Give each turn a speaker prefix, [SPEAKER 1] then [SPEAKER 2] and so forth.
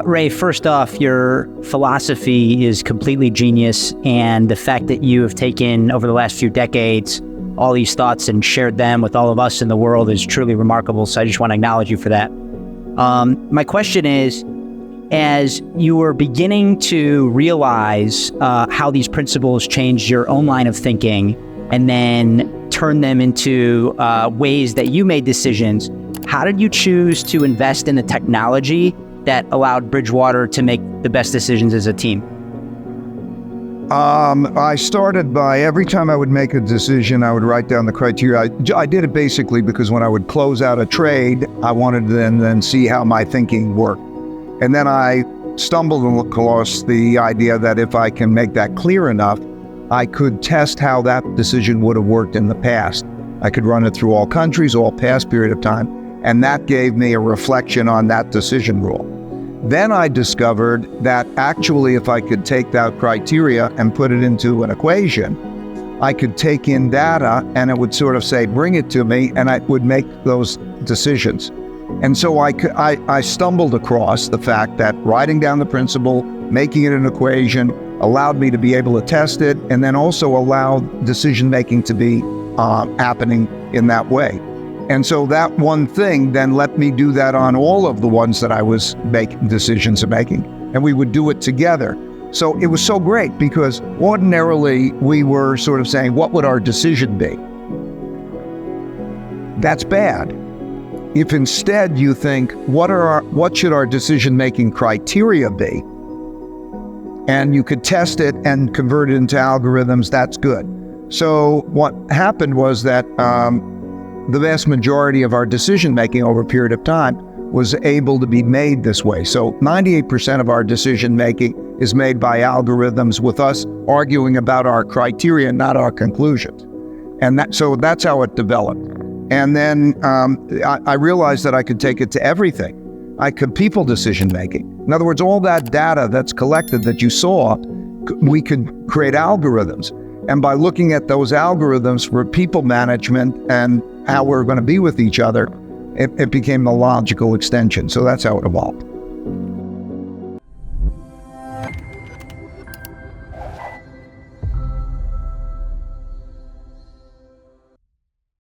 [SPEAKER 1] Ray, first off, your philosophy is completely genius, and the fact that you have taken over the last few decades all these thoughts and shared them with all of us in the world is truly remarkable. So I just want to acknowledge you for that. My question is, as you were beginning to realize how these principles changed your own line of thinking and then turn them into ways that you made decisions, how did you choose to invest in the technology that allowed Bridgewater to make the best decisions as a team?
[SPEAKER 2] I started by every time I would make a decision, I would write down the criteria. I did it basically because when I would close out a trade, I wanted to then see how my thinking worked. And then I stumbled across the idea that if I can make that clear enough, I could test how that decision would have worked in the past. I could run it through all countries, all past period of time, and that gave me a reflection on that decision rule. Then I discovered that actually if I could take that criteria and put it into an equation, I could take in data and it would sort of say, bring it to me, and I would make those decisions. And so I stumbled across the fact that writing down the principle, making it an equation, allowed me to be able to test it, and then also allowed decision-making to be happening in that way. And so that one thing then let me do that on all of the ones that I was making decisions of making, and we would do it together. So it was so great because ordinarily we were sort of saying, what would our decision be? That's bad. If instead you think, what should our decision-making criteria be? And you could test it and convert it into algorithms, that's good. So what happened was that the vast majority of our decision-making over a period of time was able to be made this way. So 98% of our decision-making is made by algorithms with us arguing about our criteria, not our conclusions. And so that's how it developed. And then I realized that I could take it to everything. People decision-making. In other words, all that data that's collected that you saw, we could create algorithms. And by looking at those algorithms for people management and how we're going to be with each other, it became the logical extension. So that's how it evolved.